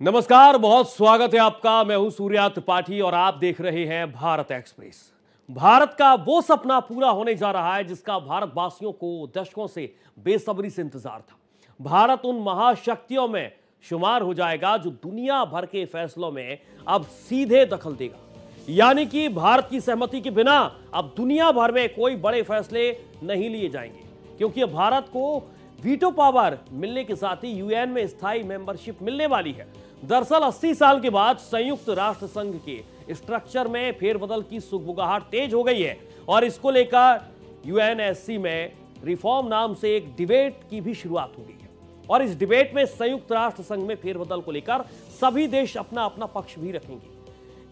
नमस्कार, बहुत स्वागत है आपका। मैं हूं सूर्या त्रिपाठी और आप देख रहे हैं भारत एक्सप्रेस। भारत का वो सपना पूरा होने जा रहा है जिसका भारतवासियों को दशकों से बेसब्री से इंतजार था। भारत उन महाशक्तियों में शुमार हो जाएगा जो दुनिया भर के फैसलों में अब सीधे दखल देगा। यानी कि भारत की सहमति के बिना अब दुनिया भर में कोई बड़े फैसले नहीं लिए जाएंगे, क्योंकि अब भारत को वीटो पावर मिलने के साथ ही यूएन में स्थायी मेंबरशिप मिलने वाली है। दरअसल 80 साल के बाद संयुक्त राष्ट्र संघ के स्ट्रक्चर में फेरबदल की सुगबुगाहट तेज हो गई है और इसको लेकर यूएनएससी में रिफॉर्म नाम से एक डिबेट की भी शुरुआत हो गई है। और इस डिबेट में संयुक्त राष्ट्र संघ में फेरबदल को लेकर सभी देश अपना अपना पक्ष भी रखेंगे।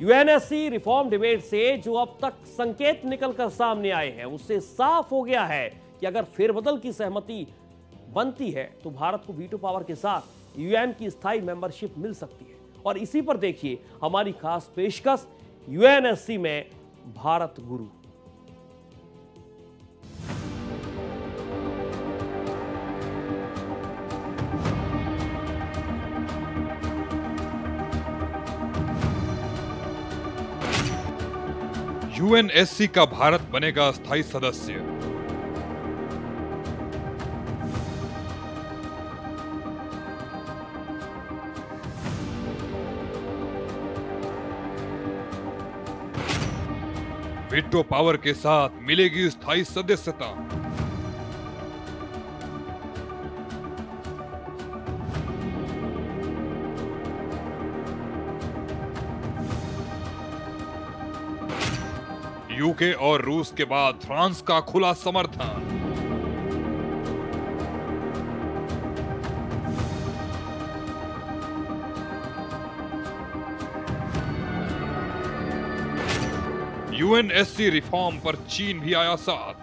यूएनएससी रिफॉर्म डिबेट से जो अब तक संकेत निकलकर सामने आए हैं उससे साफ हो गया है कि अगर फेरबदल की सहमति बनती है तो भारत को वीटो पावर के साथ यूएन की स्थायी मेंबरशिप मिल सकती है। और इसी पर देखिए हमारी खास पेशकश, यूएनएससी में भारत गुरु। यूएनएससी का भारत बनेगा स्थायी सदस्य। वीटो पावर के साथ मिलेगी स्थायी सदस्यता। यूके और रूस के बाद फ्रांस का खुला समर्थन। यूएनएससी रिफॉर्म पर चीन भी आया साथ।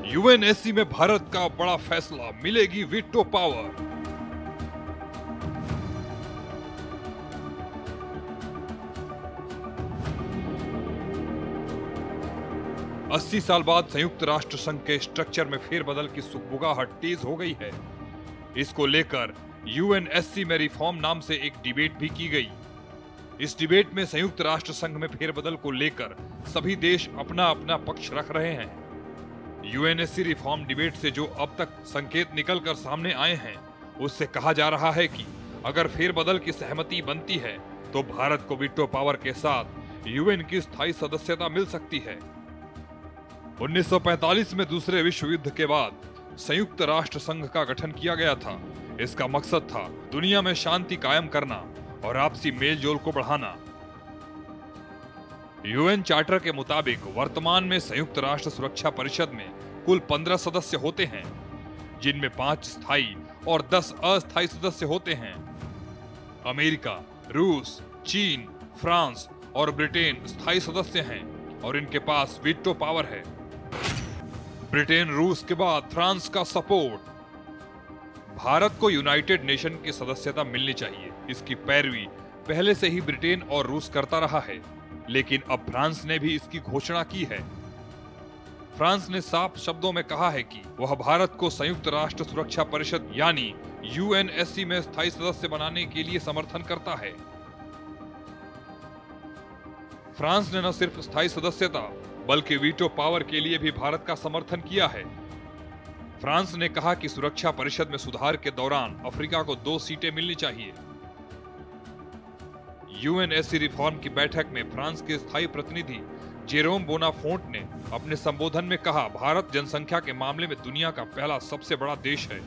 यूएनएससी में भारत का बड़ा फैसला, मिलेगी वीटो पावर। अस्सी साल बाद संयुक्त राष्ट्र संघ के स्ट्रक्चर में फेरबदल की सुगबुगाहट तेज हो गई है। इसको लेकर यूएनएससी में रिफॉर्म नाम से एक डिबेट भी की गई। इस डिबेट में संयुक्त राष्ट्र संघ में फेरबदल को लेकर सभी देश अपना अपना पक्ष रख रहे हैं। यूएनएससी रिफॉर्म डिबेट से जो अब तक संकेत निकलकर सामने आए हैं उससे कहा जा रहा है कि अगर फेरबदल की सहमति बनती है तो भारत को वीटो पावर के साथ यूएन की स्थायी सदस्यता मिल सकती है। 1945 में दूसरे विश्व युद्ध के बाद संयुक्त राष्ट्र संघ का गठन किया गया था। इसका मकसद था दुनिया में शांति कायम करना और आपसी मेलजोल को बढ़ाना। यूएन चार्टर के मुताबिक वर्तमान में संयुक्त राष्ट्र सुरक्षा परिषद में कुल 15 सदस्य होते हैं, जिनमें 5 स्थायी और 10 अस्थायी सदस्य होते हैं। अमेरिका, रूस, चीन, फ्रांस और ब्रिटेन स्थायी सदस्य हैं और इनके पास वीटो पावर है। ब्रिटेन, रूस के बाद फ्रांस का सपोर्ट। भारत को यूनाइटेड नेशन की सदस्यता मिलनी चाहिए, इसकी पैरवी पहले से ही ब्रिटेन और रूस करता रहा है, लेकिन अब फ्रांस ने भी इसकी घोषणा की है। फ्रांस ने साफ शब्दों में कहा है कि वह भारत को संयुक्त राष्ट्र सुरक्षा परिषद यानी यूएनएससी में स्थायी सदस्य बनाने के लिए समर्थन करता है। फ्रांस ने न सिर्फ स्थायी सदस्यता बल्कि वीटो पावर के लिए भी भारत का समर्थन किया है। फ्रांस ने कहा कि सुरक्षा परिषद में सुधार के दौरान अफ्रीका को 2 सीटें मिलनी चाहिए। यूएनएससी रिफॉर्म की बैठक में फ्रांस के स्थायी प्रतिनिधि जेरोम बोनाफोंट ने अपने संबोधन में कहा, भारत जनसंख्या के मामले में दुनिया का पहला सबसे बड़ा देश है।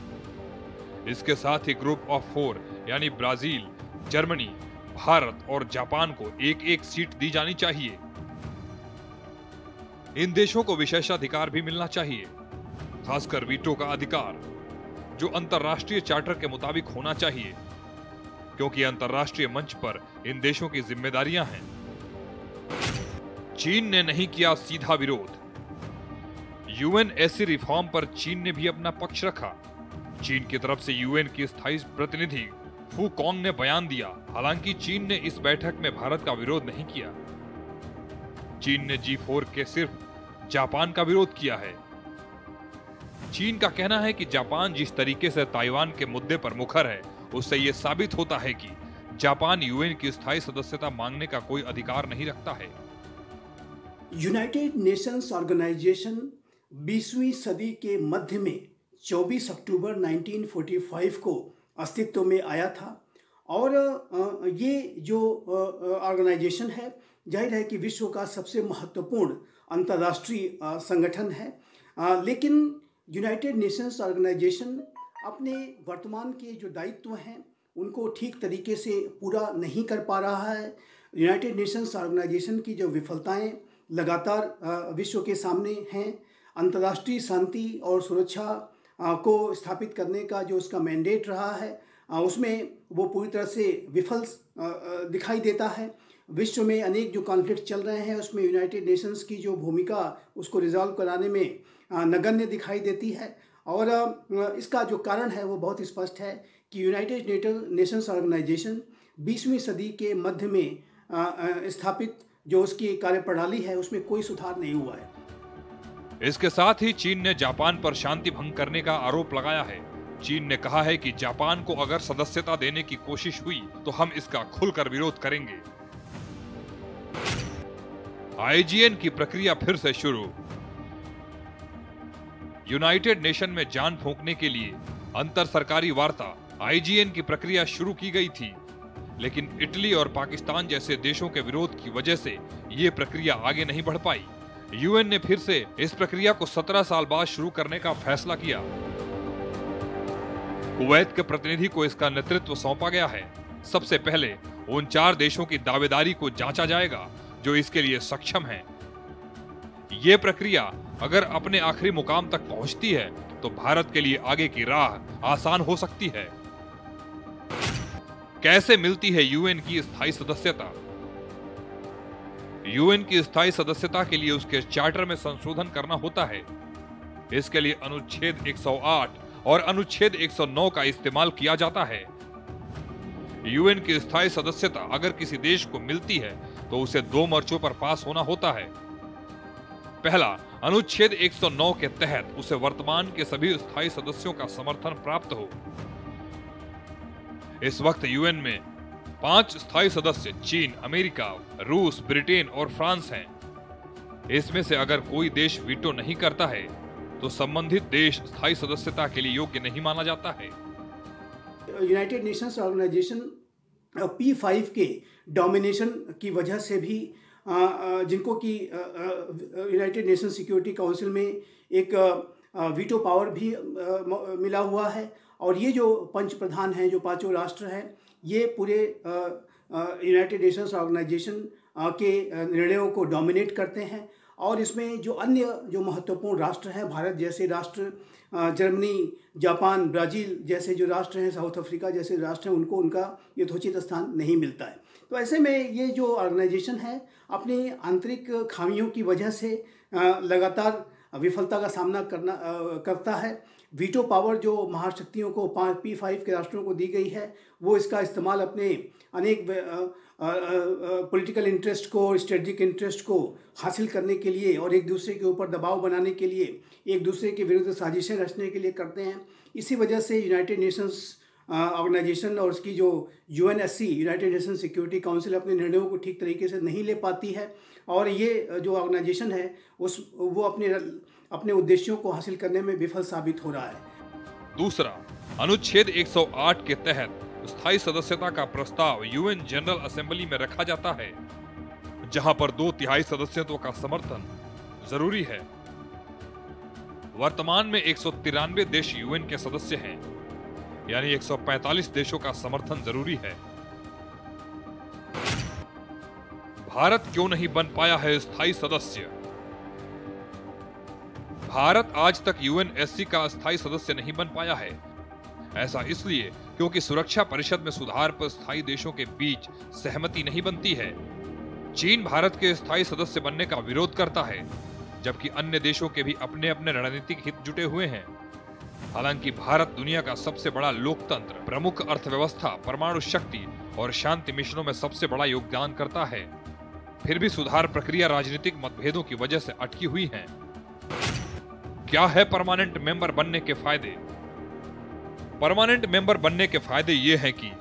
इसके साथ ही ग्रुप ऑफ 4 यानी ब्राजील, जर्मनी, भारत और जापान को एक सीट दी जानी चाहिए। इन देशों को विशेषाधिकार भी मिलना चाहिए, खासकर वीटो का अधिकार, जो अंतर्राष्ट्रीय चार्टर के मुताबिक होना चाहिए, क्योंकि अंतर्राष्ट्रीय मंच पर इन देशों की जिम्मेदारियां हैं। चीन ने नहीं किया सीधा विरोध। यूएनएससी रिफॉर्म पर चीन ने भी अपना पक्ष रखा। चीन की तरफ से यूएन की स्थायी प्रतिनिधि फू कॉन्ग ने बयान दिया। हालांकि चीन ने इस बैठक में भारत का विरोध नहीं किया। चीन ने G4 के सिर्फ जापान का विरोध किया है। चीन का कहना है कि जापान जिस तरीके से ताइवान के मुद्दे पर मुखर है, उससे यह साबित होता है कि जापान यूएन की स्थायी सदस्यता मांगने का कोई अधिकार नहीं रखता है। यूनाइटेड नेशंस ऑर्गेनाइजेशन 20वीं सदी के मध्य में 24 अक्टूबर 1945 को अस्तित्व में आया था और ये जो ऑर्गेनाइजेशन है, जाहिर है कि विश्व का सबसे महत्वपूर्ण अंतर्राष्ट्रीय संगठन है। लेकिन यूनाइटेड नेशंस ऑर्गेनाइजेशन अपने वर्तमान के जो दायित्व हैं उनको ठीक तरीके से पूरा नहीं कर पा रहा है। यूनाइटेड नेशंस ऑर्गेनाइजेशन की जो विफलताएं लगातार विश्व के सामने हैं, अंतर्राष्ट्रीय शांति और सुरक्षा को स्थापित करने का जो उसका मैंडेट रहा है उसमें वो पूरी तरह से विफल दिखाई देता है। विश्व में अनेक जो कॉन्फ्लिक्ट चल रहे हैं उसमें यूनाइटेड नेशंस की जो भूमिका उसको रिजॉल्व कराने में नगण्य दिखाई देती है और इसका जो कारण है वो बहुत स्पष्ट है कि यूनाइटेड नेशंस ऑर्गेनाइजेशन 20वीं सदी के मध्य में स्थापित जो उसकी कार्यप्रणाली है उसमें कोई सुधार नहीं हुआ है। इसके साथ ही चीन ने जापान पर शांति भंग करने का आरोप लगाया है। चीन ने कहा है कि जापान को अगर सदस्यता देने की कोशिश हुई तो हम इसका खुलकर विरोध करेंगे। आईजीएन की प्रक्रिया फिर से शुरू। यूनाइटेड नेशन में जान फूंकने के लिए अंतर सरकारी वार्ता आईजीएन की प्रक्रिया शुरू की गई थी, लेकिन इटली और पाकिस्तान जैसे देशों के विरोध की वजह से ये प्रक्रिया आगे नहीं बढ़ पाई। यूएन ने फिर से इस प्रक्रिया को 17 साल बाद शुरू करने का फैसला किया। कुवैत के प्रतिनिधि को इसका नेतृत्व सौंपा गया है। सबसे पहले उन 4 देशों की दावेदारी को जांचा जाएगा जो इसके लिए सक्षम हैं। ये प्रक्रिया अगर अपने आखिरी मुकाम तक पहुंचती है तो भारत के लिए आगे की राह आसान हो सकती है। कैसे मिलती है यूएन की स्थायी सदस्यता? यूएन की स्थायी सदस्यता के लिए उसके चार्टर में संशोधन करना होता है। इसके लिए अनुच्छेद 108 और अनुच्छेद 109 का इस्तेमाल किया जाता है। यूएन की स्थायी सदस्यता अगर किसी देश को मिलती है तो उसे 2 मोर्चों पर पास होना होता है। पहला, अनुच्छेद 109 के तहत उसे वर्तमान के सभी स्थायी सदस्यों का समर्थन प्राप्त हो। इस वक्त यूएन में 5 स्थायी सदस्य चीन, अमेरिका, रूस, ब्रिटेन और फ्रांस हैं। इसमें से अगर कोई देश वीटो नहीं करता है तो संबंधित देश स्थायी सदस्यता के लिए योग्य नहीं माना जाता है। यूनाइटेड नेशंस ऑर्गेनाइजेशन P5 के डोमिनेशन की वजह से भी जिनको कि यूनाइटेड नेशन सिक्योरिटी काउंसिल में एक वीटो पावर भी मिला हुआ है और ये जो पंच प्रधान हैं, जो 5 राष्ट्र हैं, ये पूरे यूनाइटेड नेशंस ऑर्गेनाइजेशन के निर्णयों को डोमिनेट करते हैं और इसमें जो अन्य जो महत्वपूर्ण राष्ट्र हैं, भारत जैसे राष्ट्र, जर्मनी, जापान, ब्राज़ील जैसे जो राष्ट्र हैं, साउथ अफ्रीका जैसे राष्ट्र हैं, उनको उनका यथोचित स्थान नहीं मिलता है। तो ऐसे में ये जो ऑर्गेनाइजेशन है अपनी आंतरिक खामियों की वजह से लगातार विफलता का सामना करता है। वीटो पावर जो महाशक्तियों को P5 के राष्ट्रों को दी गई है वो इसका इस्तेमाल अपने अनेक पॉलिटिकल इंटरेस्ट को, स्ट्रेटजिक इंटरेस्ट को हासिल करने के लिए और एक दूसरे के ऊपर दबाव बनाने के लिए, एक दूसरे के विरुद्ध साजिशें रचने के लिए करते हैं। इसी वजह से यूनाइटेड नेशंस ऑर्गेनाइजेशन और उसकी जो UNSC, United nation security council, अपने निर्णयों को ठीक तरीके से नहीं ले पाती है और ये जो ऑर्गेनाइजेशन है वो अपने उद्देश्यों को हासिल करने में विफल साबित हो रहा है। दूसरा, अनुच्छेद 108 के तहत स्थायी सदस्यता का प्रस्ताव यूएन जनरल असेंबली में रखा जाता है, जहां पर 2/3 सदस्यत्व का समर्थन जरूरी है। वर्तमान में 193 देश यूएन के सदस्य हैं, यानी 145 देशों का समर्थन जरूरी है। भारत क्यों नहीं बन पाया है स्थायी सदस्य? भारत आज तक UNSC का स्थायी सदस्य नहीं बन पाया है। ऐसा इसलिए क्योंकि सुरक्षा परिषद में सुधार पर स्थायी देशों के बीच सहमति नहीं बनती है। चीन भारत के स्थायी सदस्य बनने का विरोध करता है, जबकि अन्य देशों के भी अपने अपने रणनीतिक हित जुटे हुए हैं। हालांकि भारत दुनिया का सबसे बड़ा लोकतंत्र, प्रमुख अर्थव्यवस्था, परमाणु शक्ति और शांति मिशनों में सबसे बड़ा योगदान करता है। फिर भी सुधार प्रक्रिया राजनीतिक मतभेदों की वजह से अटकी हुई है। क्या है परमानेंट मेंबर बनने के फायदे? परमानेंट मेंबर बनने के फायदे ये हैं कि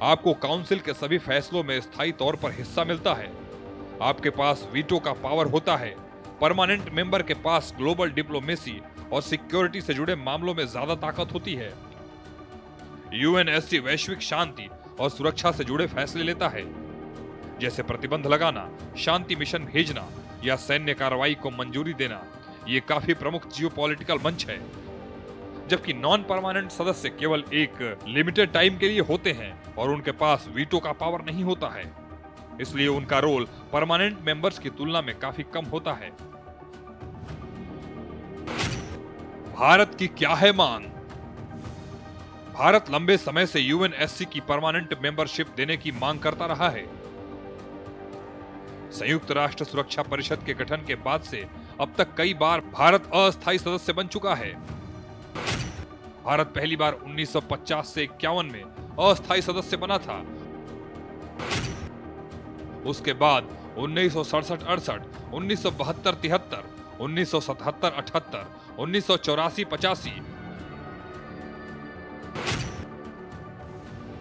आपको काउंसिल के सभी फैसलों में स्थायी तौर पर हिस्सा मिलता है, आपके पास वीटो का पावर होता है, परमानेंट मेंबर के पास ग्लोबल डिप्लोमेसी और सिक्योरिटी से जुड़े मामलों में ज्यादा ताकत होती है, यूएनएससी वैश्विक शांति और सुरक्षा से जुड़े फैसले लेता है, जैसे प्रतिबंध लगाना, शांति मिशन भेजना या सैन्य कार्रवाई को मंजूरी देना। ये काफी प्रमुख जियोपॉलिटिकल मंच है। जबकि नॉन परमानेंट सदस्य केवल एक लिमिटेड टाइम के लिए होते हैं और उनके पास वीटो का पावर नहीं होता है, इसलिए उनका रोल परमानेंट मेंबर्स की तुलना में काफी कम होता है। भारत की क्या है मांग? भारत लंबे समय से यूएनएससी की परमानेंट मेंबरशिप देने की मांग करता रहा है। संयुक्त राष्ट्र सुरक्षा परिषद के गठन के बाद से अब तक कई बार भारत अस्थायी सदस्य बन चुका है। भारत पहली बार 1950 से 51 में अस्थायी सदस्य बना था। उसके बाद 1967-68, 1972-73, 1977-78, 1984-85,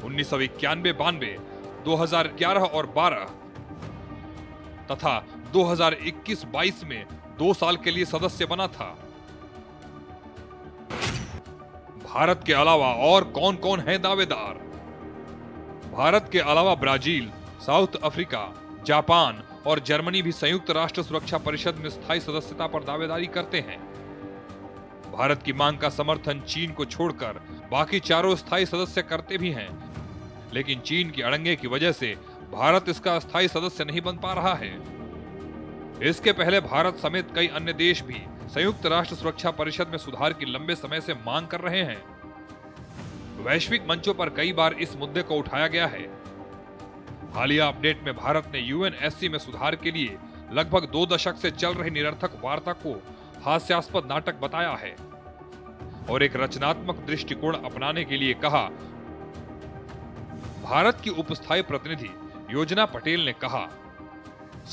1991-92, 2011 और 12 तथा 2021-22 में 2 साल के लिए सदस्य बना था। भारत के अलावा और कौन कौन है दावेदार? भारत के अलावा ब्राजील, साउथ अफ्रीका, जापान और जर्मनी भी संयुक्त राष्ट्र सुरक्षा परिषद में स्थायी सदस्यता पर दावेदारी करते हैं। भारत की मांग का समर्थन चीन को छोड़कर बाकी चारों स्थायी सदस्य करते भी हैं, लेकिन चीन की अड़ंगे की वजह से भारत इसका स्थायी सदस्य नहीं बन पा रहा है। इसके पहले भारत समेत कई अन्य देश भी संयुक्त राष्ट्र सुरक्षा परिषद में सुधार की लंबे समय से मांग कर रहे हैं। वैश्विक मंचों पर कई बार इस मुद्दे को उठाया गया है। हालिया अपडेट में भारत ने यूएनएससी में सुधार के लिए लगभग 2 दशक से चल रही निरर्थक वार्ता को हास्यास्पद नाटक बताया है और एक रचनात्मक दृष्टिकोण अपनाने के लिए कहा। भारत की उपस्थायी प्रतिनिधि योजना पटेल ने कहा,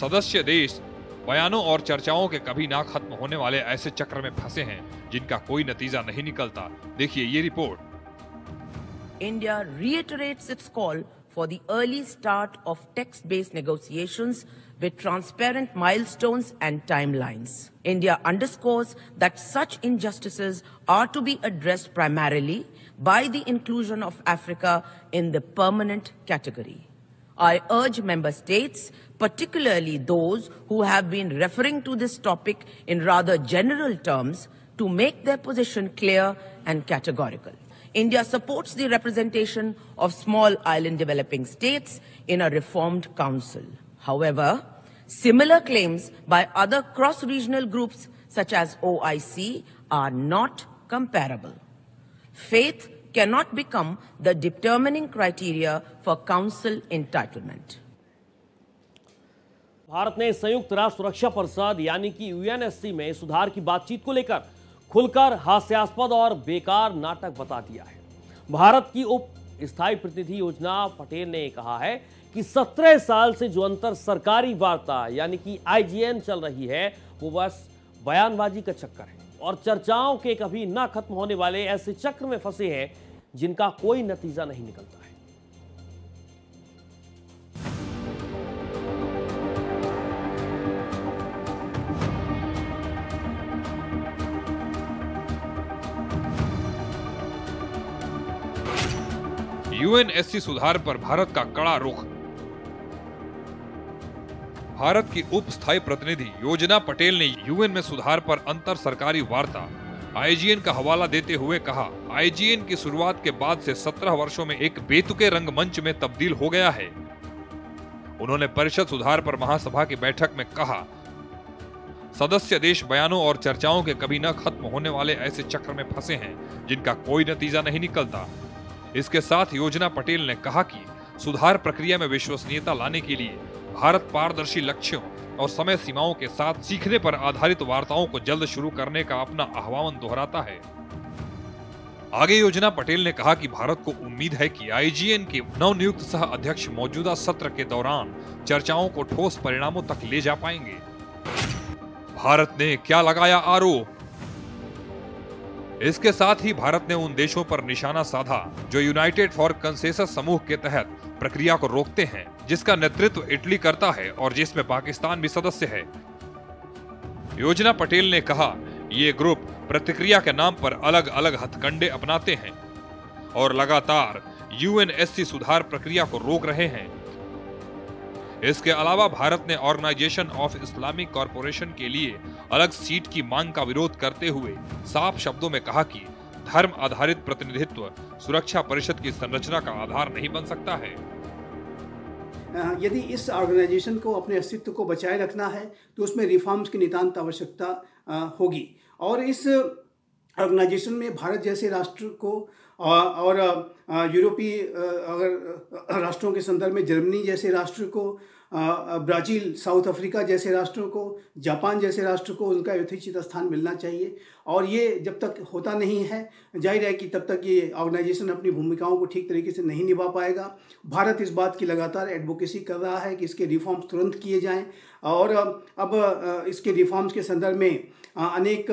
सदस्य देश बयानों और चर्चाओं के कभी ना खत्म होने वाले ऐसे चक्र में फंसे हैं जिनका कोई नतीजा नहीं निकलता। देखिए ये report. India reiterates its call for the early start of text-based negotiations with transparent milestones and timelines. India underscores that such injustices are to be addressed primarily by the inclusion of Africa in the permanent category. I urge member states, particularly those who have been referring to this topic in rather general terms, to make their position clear and categorical. India supports the representation of small island developing states in a reformed council. However, similar claims by other cross-regional groups such as OIC are not comparable. Faith cannot become the determining criteria for council entitlement. Bharat ने संयुक्त राष्ट्र सुरक्षा परिषद यानी कि UNSC में सुधार की बातचीत को लेकर खुलकर हास्यास्पद और बेकार नाटक बता दिया है। भारत की उप स्थायी प्रतिनिधि योजना पटेल ने कहा है कि 17 साल से जो अंतर सरकारी वार्ता यानी कि आईजीएन चल रही है वो बस बयानबाजी का चक्कर है और चर्चाओं के कभी ना खत्म होने वाले ऐसे चक्र में फंसे हैं जिनका कोई नतीजा नहीं निकलता है। यूएनएससी सुधार पर भारत का कड़ा रुख। भारत की उप स्थायी प्रतिनिधि योजना पटेल ने यूएन में सुधार पर अंतर सरकारी वार्ता आईजीएन का हवाला देते हुए कहा, आईजीएन की शुरुआत के बाद से 17 वर्षों में एक बेतुके रंगमंच में तब्दील हो गया है। उन्होंने परिषद सुधार पर महासभा की बैठक में कहा, सदस्य देश बयानों और चर्चाओं के कभी न खत्म होने वाले ऐसे चक्र में फंसे हैं जिनका कोई नतीजा नहीं निकलता। इसके साथ योजना पटेल ने कहा कि सुधार प्रक्रिया में विश्वसनीयता लाने के लिए भारत पारदर्शी लक्ष्यों और समय सीमाओं के साथ सीखने पर आधारित वार्ताओं को जल्द शुरू करने का अपना आह्वान दोहराता है। आगे योजना पटेल ने कहा कि भारत को उम्मीद है कि आईजीएन के नवनियुक्त सह अध्यक्ष मौजूदा सत्र के दौरान चर्चाओं को ठोस परिणामों तक ले जा पाएंगे। भारत ने क्या लगाया आरोप? इसके साथ ही भारत ने उन देशों पर निशाना साधा जो यूनाइटेड फॉर कंसेंसस समूह के तहत प्रक्रिया को रोकते हैं, जिसका नेतृत्व इटली करता है और जिसमें पाकिस्तान भी सदस्य है। योजना पटेल ने कहा, ये ग्रुप प्रतिक्रिया के नाम पर अलग अलग हथकंडे अपनाते हैं और लगातार यूएनएससी सुधार प्रक्रिया को रोक रहे हैं। इसके अलावा भारत ने ऑर्गेनाइजेशन ऑफ इस्लामिक कॉरपोरेशन के लिए अलग सीट की मांग का विरोध करते हुए साफ शब्दों में कहा कि धर्म आधारित प्रतिनिधित्व सुरक्षा परिषद की संरचना का आधार नहीं बन सकता है। यदि इस ऑर्गेनाइजेशन को अपने अस्तित्व को बचाए रखना है तो उसमें रिफॉर्म्स की नितांत आवश्यकता होगी और इस ऑर्गेनाइजेशन में भारत जैसे राष्ट्र को और यूरोपीय अगर राष्ट्रों के संदर्भ में जर्मनी जैसे राष्ट्र को, ब्राज़ील, साउथ अफ्रीका जैसे राष्ट्रों को, जापान जैसे राष्ट्र को उनका यथोचित स्थान मिलना चाहिए। और ये जब तक होता नहीं है, जाहिर है कि तब तक ये ऑर्गेनाइजेशन अपनी भूमिकाओं को ठीक तरीके से नहीं निभा पाएगा। भारत इस बात की लगातार एडवोकेसी कर रहा है कि इसके रिफॉर्म्स तुरंत किए जाएं और अब इसके रिफॉर्म्स के संदर्भ में अनेक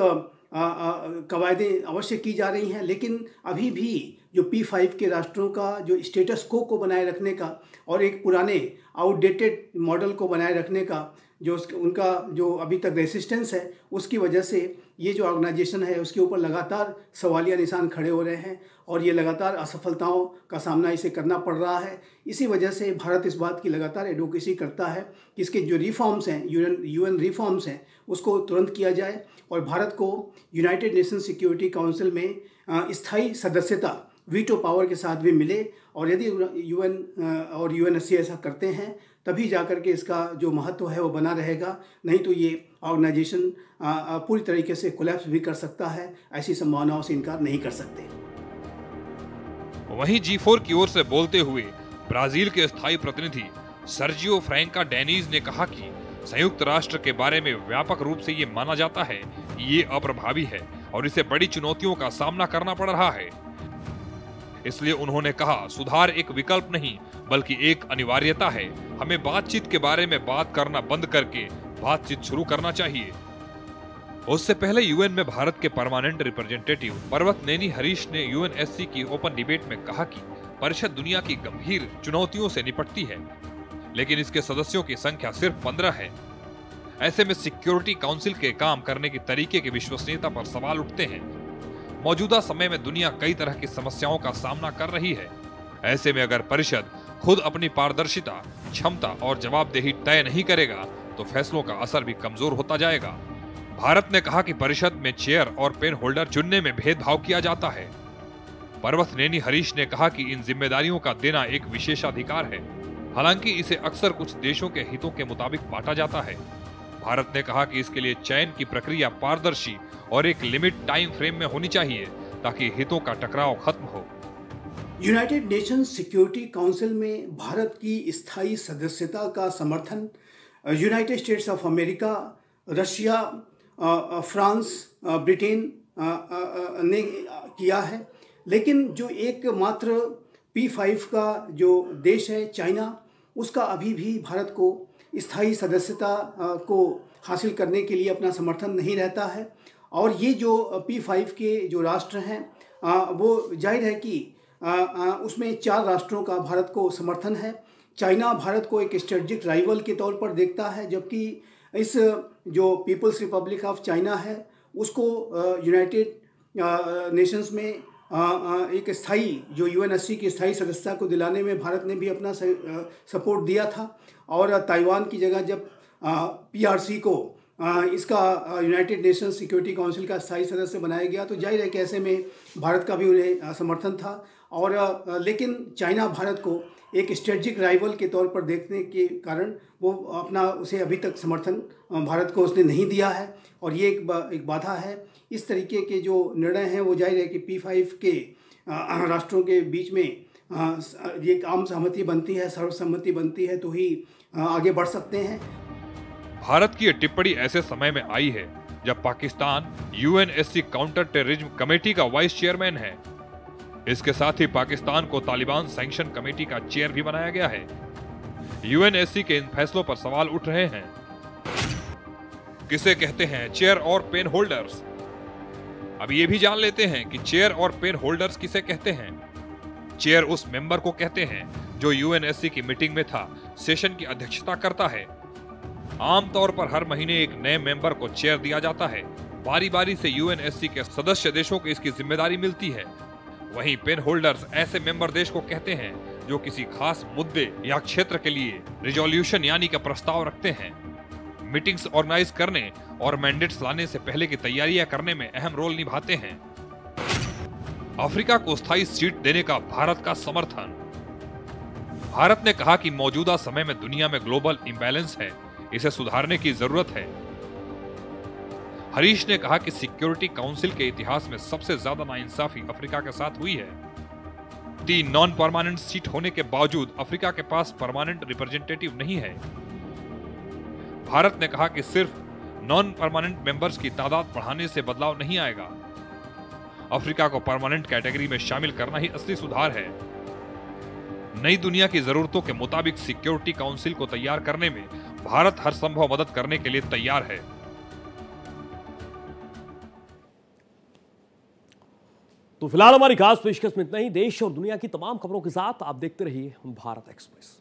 कवायदें अवश्य की जा रही हैं, लेकिन अभी भी जो P5 के राष्ट्रों का जो स्टेटस को बनाए रखने का और एक पुराने आउटडेटेड मॉडल को बनाए रखने का जो उनका जो अभी तक रेसिस्टेंस है, उसकी वजह से ये जो ऑर्गेनाइजेशन है उसके ऊपर लगातार सवालिया निशान खड़े हो रहे हैं और ये लगातार असफलताओं का सामना इसे करना पड़ रहा है। इसी वजह से भारत इस बात की लगातार एडवोकेसी करता है कि इसके जो रिफॉर्म्स हैं, यूएन रिफॉर्म्स हैं, उसको तुरंत किया जाए और भारत को यूनाइटेड नेशन सिक्योरिटी काउंसिल में स्थायी सदस्यता वीटो पावर के साथ भी मिले और यदि यूएन और यूएनएससी ऐसा करते हैं तभी जाकर के इसका जो महत्व है वो बना रहेगा, नहीं तो ये ऑर्गेनाइजेशन पूरी तरीके से कोलैप्स भी कर सकता है। ऐसी संभावनाओं से इनकार नहीं कर सकते। वहीं G4 की ओर से बोलते हुए ब्राजील के स्थायी प्रतिनिधि सर्जियो फ्रैंका डेनीज ने कहा कि संयुक्त राष्ट्र के बारे में व्यापक रूप से ये माना जाता है कि ये अप्रभावी है और इसे बड़ी चुनौतियों का सामना करना पड़ रहा है। इसलिए उन्होंने कहा, सुधार एक विकल्प नहीं बल्कि एक अनिवार्यता है। हमें बातचीत के बारे में बात करना बंद करके बातचीत शुरू करना चाहिए। उससे पहले यूएन में भारत के परमानेंट रिप्रेजेंटेटिव पर्वतनेनी हरीश ने यूएनएससी की ओपन डिबेट में कहा कि परिषद दुनिया की गंभीर चुनौतियों से निपटती है, लेकिन इसके सदस्यों की संख्या सिर्फ 15 है। ऐसे में सिक्योरिटी काउंसिल के काम करने के तरीके की विश्वसनीयता पर सवाल उठते हैं। मौजूदा समय में दुनिया कई तरह की समस्याओं का सामना कर रही है। ऐसे में अगर परिषद खुद अपनी पारदर्शिता, क्षमता और जवाबदेही तय नहीं करेगा तो फैसलों का असर भी कमजोर होता जाएगा। भारत ने कहा कि परिषद में चेयर और पेन होल्डर चुनने में भेदभाव किया जाता है। पर्वतनेनी हरीश ने कहा कि इन जिम्मेदारियों का देना एक विशेषाधिकार है, हालांकि इसे अक्सर कुछ देशों के हितों के मुताबिक बांटा जाता है। भारत ने कहा कि इसके लिए चयन की प्रक्रिया पारदर्शी और एक लिमिट टाइम फ्रेम में होनी चाहिए ताकि हितों का टकराव खत्म हो। यूनाइटेड नेशन सिक्योरिटी काउंसिल में भारत की स्थायी सदस्यता का समर्थन United states of America, Russia, France, Britain ने किया है, लेकिन जो एकमात्र P5 का जो देश है चाइना, उसका अभी भी भारत को स्थायी सदस्यता को हासिल करने के लिए अपना समर्थन नहीं रहता है। और ये जो P5 के जो राष्ट्र हैं वो जाहिर है कि उसमें 4 राष्ट्रों का भारत को समर्थन है। चाइना भारत को एक स्ट्रेटेजिक राइवल के तौर पर देखता है, जबकि इस जो पीपल्स रिपब्लिक ऑफ चाइना है उसको यूनाइटेड नेशंस में एक स्थायी जो यूएनएससी की स्थायी सदस्यता को दिलाने में भारत ने भी अपना सपोर्ट दिया था। और ताइवान की जगह जब PRC को इसका यूनाइटेड नेशंस सिक्योरिटी काउंसिल का स्थायी सदस्य बनाया गया तो जाहिर है कि ऐसे में भारत का भी उन्हें समर्थन था। और लेकिन चाइना भारत को एक स्ट्रेटेजिक राइवल के तौर पर देखने के कारण वो अपना उसे अभी तक समर्थन भारत को उसने नहीं दिया है और ये एक बाधा है। इस तरीके के जो निर्णय हैं वो जाहिर है कि P5 के राष्ट्रों के बीच में ये आम सहमति बनती है, सर्वसम्मति बनती है तो ही आगे बढ़ सकते हैं। भारत की यह टिप्पणी ऐसे समय में आई है जब Pakistan UNSC counter terrorism committee का वाइस चेयरमैन है। इसके साथ ही पाकिस्तान को तालिबान सैंक्शन कमेटी का चेयर भी बनाया गया है। यूएनएससी के इन फैसलों पर सवाल उठ रहे हैं। किसे कहते हैं चेयर और पेन होल्डर्स? अब ये भी जान लेते हैं कि चेयर और पेन होल्डर्स किसे कहते हैं। चेयर उस मेंबर को कहते हैं जो यूएनएससी की मीटिंग में था, सेशन की अध्यक्षता करता है। आमतौर पर हर महीने एक नए मेंबर को चेयर दिया जाता है। बारी बारी से यूएनएससी के सदस्य देशों को इसकी जिम्मेदारी मिलती है। वहीं पेन होल्डर्स ऐसे मेंबर देश को कहते हैं जो किसी खास मुद्दे या क्षेत्र के लिए रिजोल्यूशन यानी कि प्रस्ताव रखते हैं। मीटिंग्स ऑर्गेनाइज करने और मैंडेट्स लाने से पहले की तैयारियां करने में अहम रोल निभाते हैं। अफ्रीका को स्थायी सीट देने का भारत का समर्थन। भारत ने कहा कि मौजूदा समय में दुनिया में ग्लोबल इंबैलेंस है, इसे सुधारने की जरूरत है। हरीश ने कहा कि सिक्योरिटी काउंसिल के इतिहास में सबसे ज्यादा नाइंसाफी अफ्रीका के साथ हुई है। 3 नॉन परमानेंट सीट होने के बावजूद अफ्रीका के पास परमानेंट रिप्रेजेंटेटिव नहीं है। भारत ने कहा कि सिर्फ नॉन परमानेंट मेंबर्स की तादाद बढ़ाने से बदलाव नहीं आएगा। अफ्रीका को परमानेंट कैटेगरी में शामिल करना ही असली सुधार है। नई दुनिया की जरूरतों के मुताबिक सिक्योरिटी काउंसिल को तैयार करने में भारत हर संभव मदद करने के लिए तैयार है। तो फिलहाल हमारी खास पेशकश में इतना ही। देश और दुनिया की तमाम खबरों के साथ आप देखते रहिए भारत एक्सप्रेस।